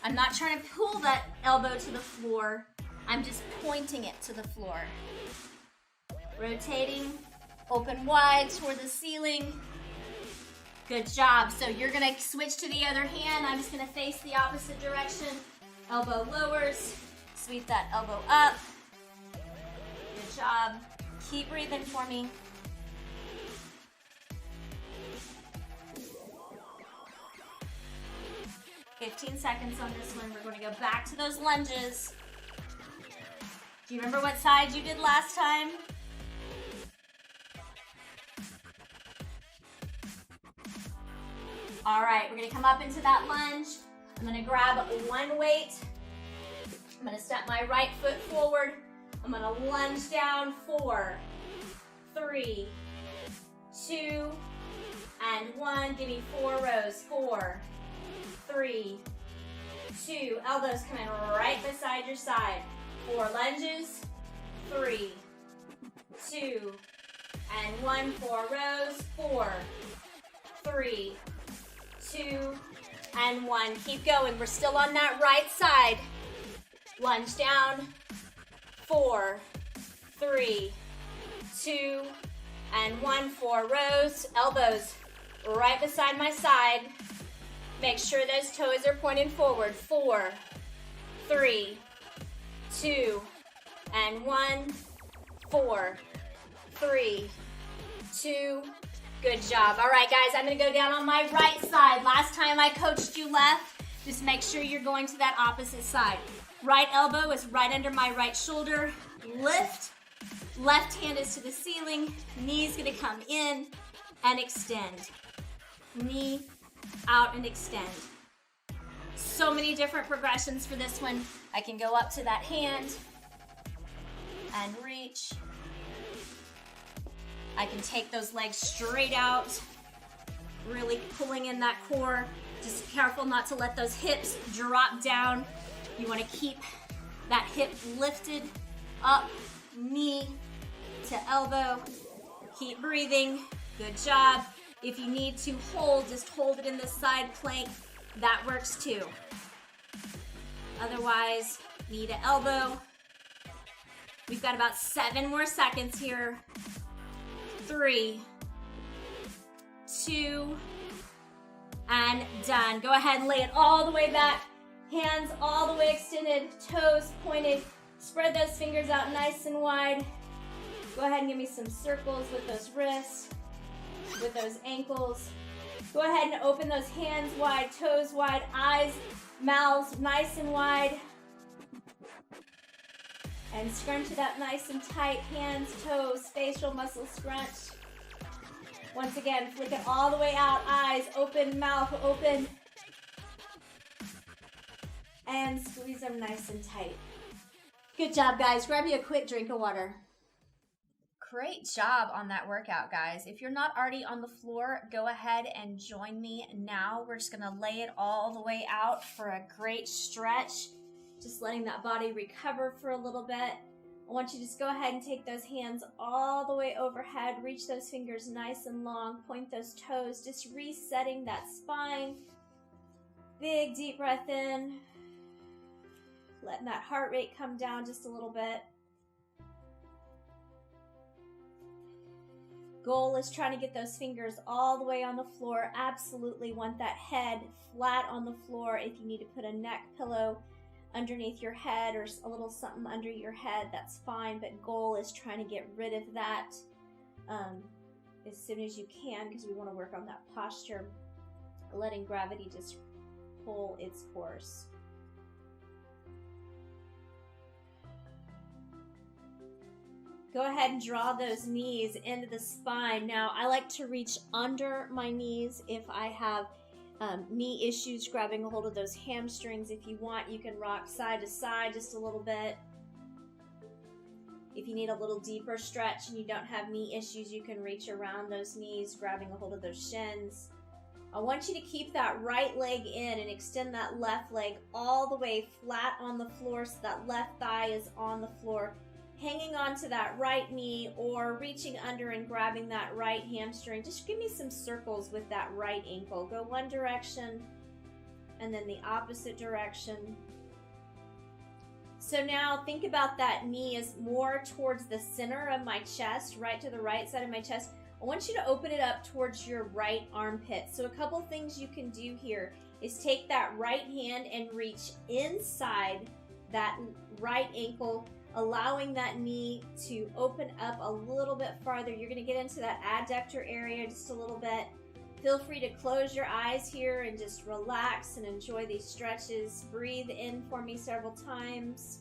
S1: I'm not trying to pull that elbow to the floor. I'm just pointing it to the floor. Rotating, open wide toward the ceiling. Good job. So you're gonna switch to the other hand. I'm just gonna face the opposite direction. Elbow lowers, Sweep that elbow up. Good job. Keep breathing for me. "15 seconds on this one. We're going to go back to those lunges. Do you remember what side you did last time? All right, we're gonna come up into that lunge. I'm gonna grab one weight. I'm gonna step my right foot forward. I'm gonna lunge down. 4, 3, 2, and 1. Give me 4 rows. 4, 3, 2. Elbows coming right beside your side. 4 lunges. 3, 2, and 1. 4 rows. 4, 3, 2, and 1. Keep going. We're still on that right side. Lunge down. 4, 3, 2, and 1. 4 rows. Elbows right beside my side. Make sure those toes are pointing forward. 4, 3, 2, and 1. 4, 3, 2. Good job. All right, guys, I'm going to go down on my right side. Last time I coached you left, just make sure you're going to that opposite side. Right elbow is right under my right shoulder. Lift. Left hand is to the ceiling. Knee's going to come in and extend. Knee out and extend. So many different progressions for this one. I can go up to that hand and reach. I can take those legs straight out, really pulling in that core. Just careful not to let those hips drop down. You want to keep that hip lifted up, knee to elbow. Keep breathing. Good job. If you need to hold, just hold it in the side plank. That works too. Otherwise, knee to elbow. We've got about 7 more seconds here. 3, 2, and done. Go ahead and lay it all the way back. Hands all the way extended, toes pointed. Spread those fingers out nice and wide. Go ahead and give me some circles with those wrists, with those ankles. Go ahead and open those hands wide, toes wide, eyes, mouths nice and wide. And scrunch it up nice and tight. Hands, toes, facial muscles scrunched. Once again, flick it all the way out. Eyes open, mouth open. And squeeze them nice and tight. Good job, guys. Grab you a quick drink of water. Great job on that workout, guys. If you're not already on the floor, go ahead and join me now. We're just gonna lay it all the way out for a great stretch. Just letting that body recover for a little bit. I want you to just go ahead and take those hands all the way overhead. Reach those fingers nice and long. Point those toes, just resetting that spine. Big deep breath in. Letting that heart rate come down just a little bit. Goal is trying to get those fingers all the way on the floor. Absolutely want that head flat on the floor. If you need to put a neck pillow underneath your head or a little something under your head, that's fine, but goal is trying to get rid of that as soon as you can, because we want to work on that posture, letting gravity just pull its course. Go ahead and draw those knees into the spine. Now, I like to reach under my knees if I have knee issues, grabbing a hold of those hamstrings. If you want, you can rock side to side just a little bit. If you need a little deeper stretch and you don't have knee issues, you can reach around those knees, grabbing a hold of those shins. I want you to keep that right leg in and extend that left leg all the way flat on the floor so that left thigh is on the floor. Hanging on to that right knee or reaching under and grabbing that right hamstring. Just give me some circles with that right ankle. Go one direction and then the opposite direction. So now think about that knee as more towards the center of my chest, right to the right side of my chest. I want you to open it up towards your right armpit. So a couple things you can do here is take that right hand and reach inside that right ankle, allowing that knee to open up a little bit farther. You're going to get into that adductor area just a little bit. Feel free to close your eyes here and just relax and enjoy these stretches. Breathe in for me several times.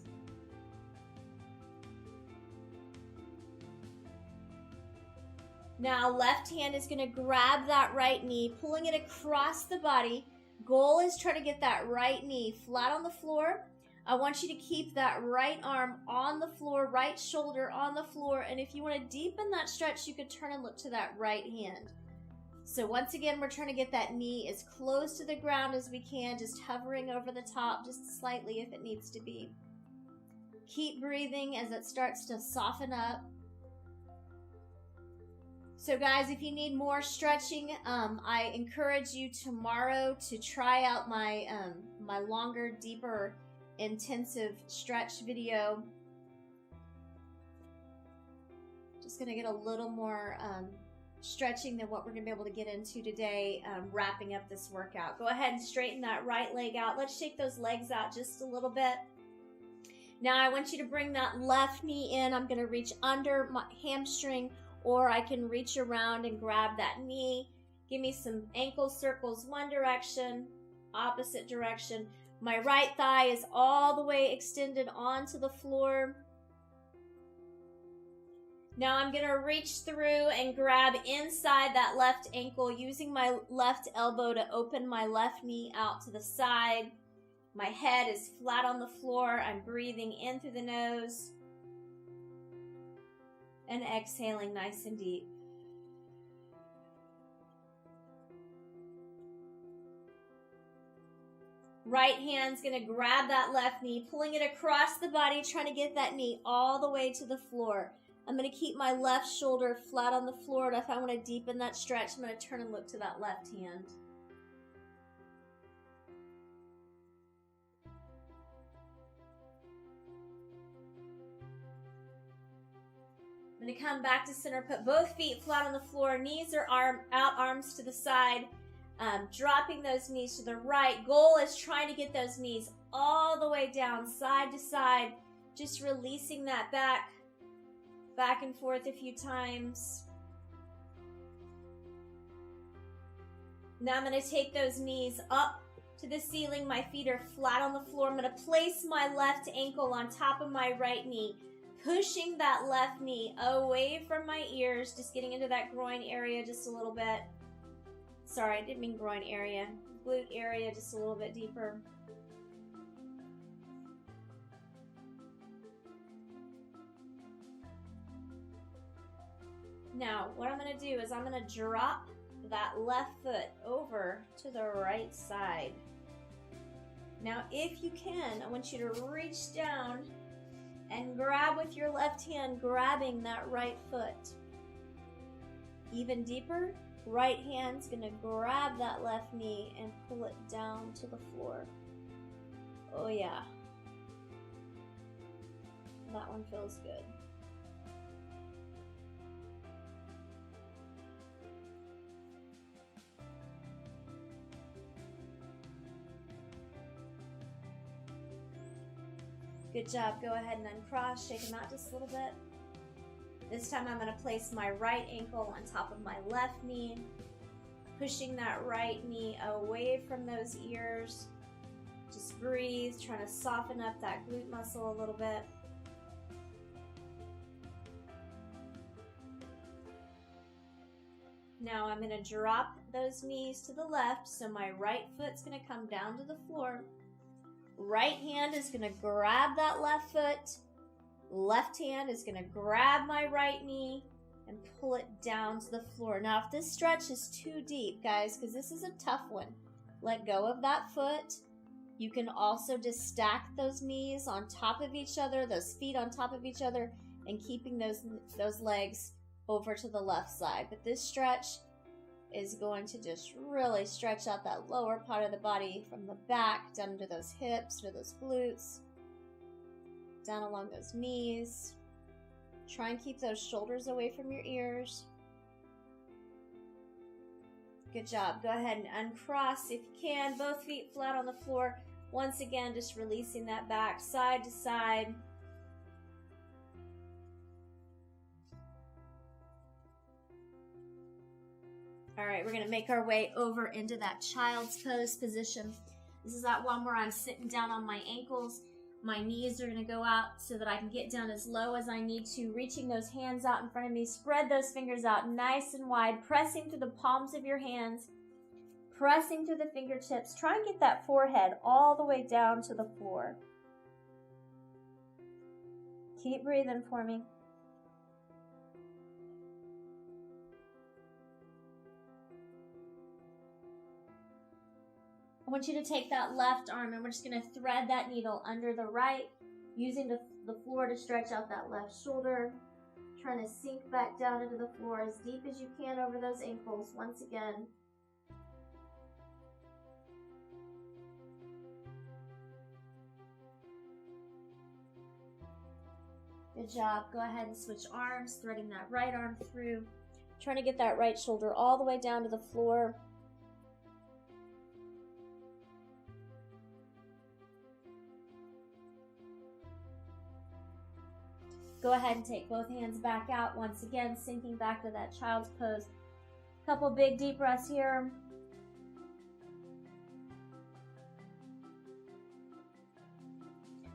S1: Now, left hand is going to grab that right knee, pulling it across the body. Goal is try to get that right knee flat on the floor. I want you to keep that right arm on the floor, right shoulder on the floor. And if you want to deepen that stretch, you could turn and look to that right hand. So once again, we're trying to get that knee as close to the ground as we can, just hovering over the top just slightly if it needs to be. Keep breathing as it starts to soften up. So guys, if you need more stretching, I encourage you tomorrow to try out my my longer, deeper, intensive stretch video. Just going to get a little more stretching than what we're going to be able to get into today, wrapping up this workout. Go ahead and straighten that right leg out. Let's shake those legs out just a little bit. Now I want you to bring that left knee in. I'm going to reach under my hamstring, or I can reach around and grab that knee. Give me some ankle circles, one direction, opposite direction. My right thigh is all the way extended onto the floor. Now I'm going to reach through and grab inside that left ankle, using my left elbow to open my left knee out to the side. My head is flat on the floor. I'm breathing in through the nose and exhaling nice and deep. Right hand's going to grab that left knee, pulling it across the body, trying to get that knee all the way to the floor. I'm going to keep my left shoulder flat on the floor, and if I want to deepen that stretch, I'm going to turn and look to that left hand. I'm going to come back to center, put both feet flat on the floor, knees are out, arms to the side, dropping those knees to the right. Goal is trying to get those knees all the way down, side to side, just releasing that back and forth a few times. Now I'm going to take those knees up to the ceiling. My feet are flat on the floor. I'm going to place my left ankle on top of my right knee, pushing that left knee away from my ears, just getting into that groin area just a little bit. Sorry, I didn't mean groin area. Glute area just a little bit deeper. Now, what I'm going to do is I'm going to drop that left foot over to the right side. Now, if you can, I want you to reach down and grab with your left hand, grabbing that right foot. Even deeper, right hand's going to grab that left knee and pull it down to the floor. Oh yeah. That one feels good. Good job. Go ahead and uncross, shake them out just a little bit. This time I'm going to place my right ankle on top of my left knee, pushing that right knee away from those ears. Just breathe, trying to soften up that glute muscle a little bit. Now I'm going to drop those knees to the left, so my right foot's going to come down to the floor. Right hand is going to grab that left foot. Left hand is going to grab my right knee and pull it down to the floor. Now, if this stretch is too deep, guys, because this is a tough one, let go of that foot. You can also just stack those knees on top of each other, those feet on top of each other, and keeping those legs over to the left side. But this stretch is going to just really stretch out that lower part of the body from the back down to those hips, to those glutes, down along those knees. Try and keep those shoulders away from your ears. Good job. Go ahead and uncross if you can. Both feet flat on the floor. Once again, just releasing that back side to side. All right, we're gonna make our way over into that child's pose position. This is that one where I'm sitting down on my ankles. My knees are gonna go out so that I can get down as low as I need to, reaching those hands out in front of me. Spread those fingers out nice and wide, pressing through the palms of your hands, pressing through the fingertips. Try and get that forehead all the way down to the floor. Keep breathing for me. I want you to take that left arm and we're just going to thread that needle under the right, using the floor to stretch out that left shoulder, trying to sink back down into the floor as deep as you can over those ankles once again. Good job. Go ahead and switch arms, threading that right arm through, trying to get that right shoulder all the way down to the floor. Go ahead and take both hands back out once again, sinking back to that child's pose. Couple big deep breaths here.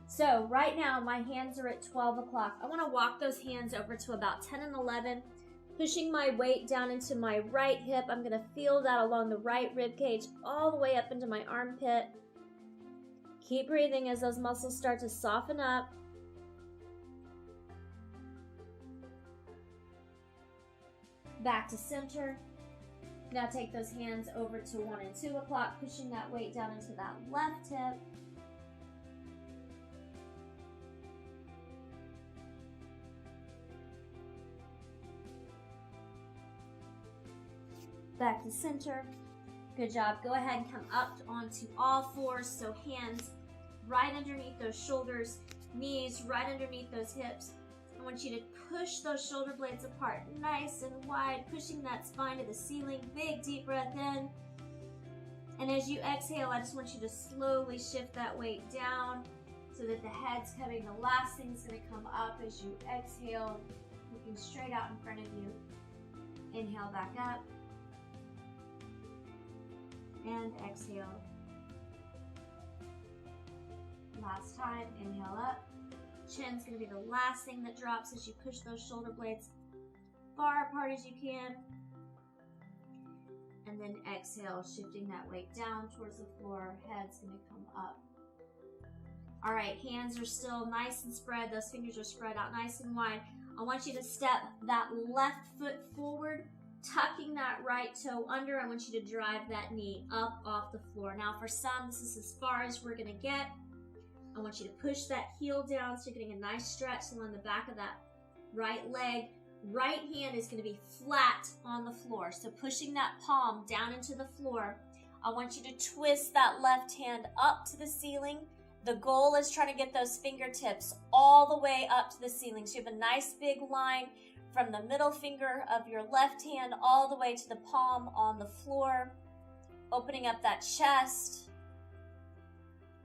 S1: So right now my hands are at 12 o'clock. I want to walk those hands over to about 10 and 11, pushing my weight down into my right hip. I'm going to feel that along the right rib cage all the way up into my armpit. Keep breathing as those muscles start to soften up. Back to center. Now take those hands over to 1 and 2 o'clock, pushing that weight down into that left hip. Back to center. Good job. Go ahead and come up onto all fours, so hands right underneath those shoulders, knees right underneath those hips. I want you to push those shoulder blades apart nice and wide, pushing that spine to the ceiling. Big deep breath in. And as you exhale, I just want you to slowly shift that weight down so that the head's coming. The last thing is going to come up as you exhale, looking straight out in front of you. Inhale back up. And exhale. Last time, inhale up. Chin's going to be the last thing that drops as you push those shoulder blades far apart as you can. And then exhale, shifting that weight down towards the floor. Head's going to come up. All right, hands are still nice and spread. Those fingers are spread out nice and wide. I want you to step that left foot forward, tucking that right toe under. I want you to drive that knee up off the floor. Now for some, this is as far as we're going to get. I want you to push that heel down so you're getting a nice stretch along the back of that right leg. Right hand is going to be flat on the floor. So pushing that palm down into the floor. I want you to twist that left hand up to the ceiling. The goal is trying to get those fingertips all the way up to the ceiling. So you have a nice big line from the middle finger of your left hand all the way to the palm on the floor. Opening up that chest.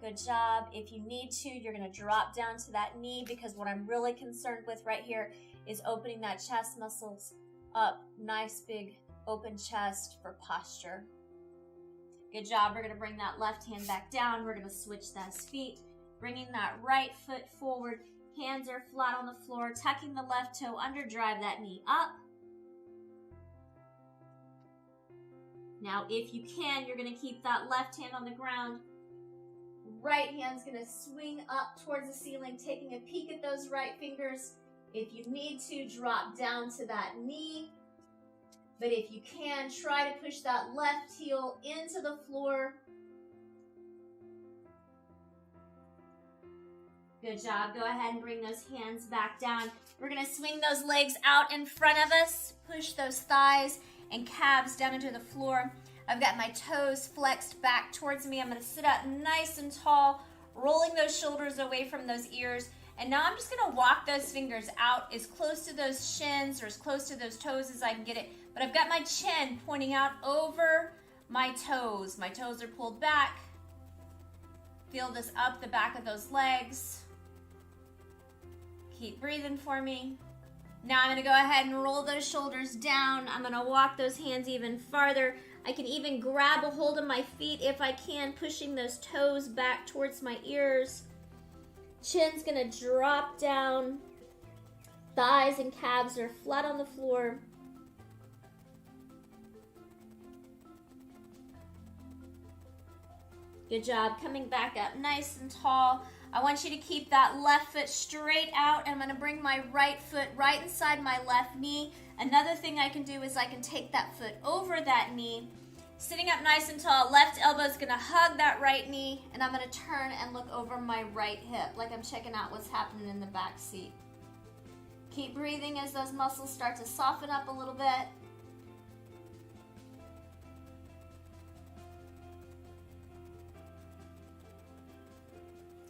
S1: Good job. If you need to, you're going to drop down to that knee, because what I'm really concerned with right here is opening that chest muscles up. Nice big open chest for posture. Good job. We're going to bring that left hand back down. We're going to switch those feet, bringing that right foot forward. Hands are flat on the floor, tucking the left toe under, drive that knee up. Now, if you can, you're going to keep that left hand on the ground. Right hand's going to swing up towards the ceiling, taking a peek at those right fingers. If you need to, drop down to that knee. But if you can, try to push that left heel into the floor. Good job. Go ahead and bring those hands back down. We're going to swing those legs out in front of us. Push those thighs and calves down into the floor. I've got my toes flexed back towards me. I'm going to sit up nice and tall, rolling those shoulders away from those ears. And now I'm just going to walk those fingers out as close to those shins or as close to those toes as I can get it. But I've got my chin pointing out over my toes. My toes are pulled back. Feel this up the back of those legs. Keep breathing for me. Now I'm gonna go ahead and roll those shoulders down. I'm gonna walk those hands even farther. I can even grab a hold of my feet if I can, pushing those toes back towards my ears. Chin's gonna drop down. Thighs and calves are flat on the floor. Good job. Coming back up nice and tall. I want you to keep that left foot straight out. I'm going to bring my right foot right inside my left knee. Another thing I can do is I can take that foot over that knee. Sitting up nice and tall, left elbow is going to hug that right knee, and I'm going to turn and look over my right hip like I'm checking out what's happening in the back seat. Keep breathing as those muscles start to soften up a little bit.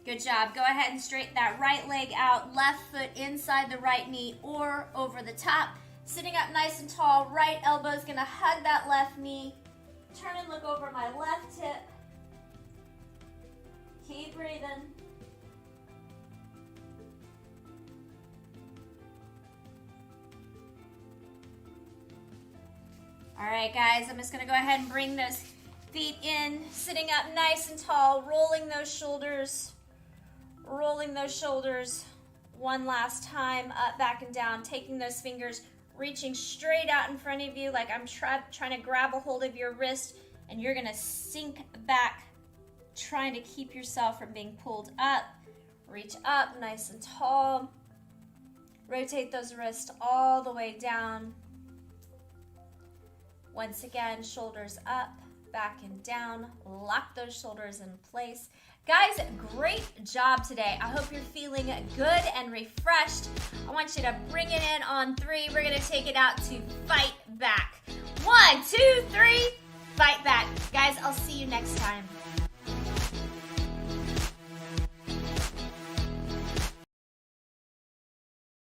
S1: Good job. Go ahead and straighten that right leg out, left foot inside the right knee or over the top. Sitting up nice and tall, right elbow is going to hug that left knee. Turn and look over my left hip. Keep breathing. All right, guys, I'm just going to go ahead and bring those feet in, sitting up nice and tall, rolling those shoulders. Rolling those shoulders one last time, up, back, and down, taking those fingers, reaching straight out in front of you like I'm trying to grab a hold of your wrist, and you're going to sink back, trying to keep yourself from being pulled up. Reach up nice and tall. Rotate those wrists all the way down. Once again, shoulders up, back and down. Lock those shoulders in place. Guys, great job today. I hope you're feeling good and refreshed. I want you to bring it in on 3. We're gonna take it out to fight back. 1, 2, 3, fight back. Guys, I'll see you next time.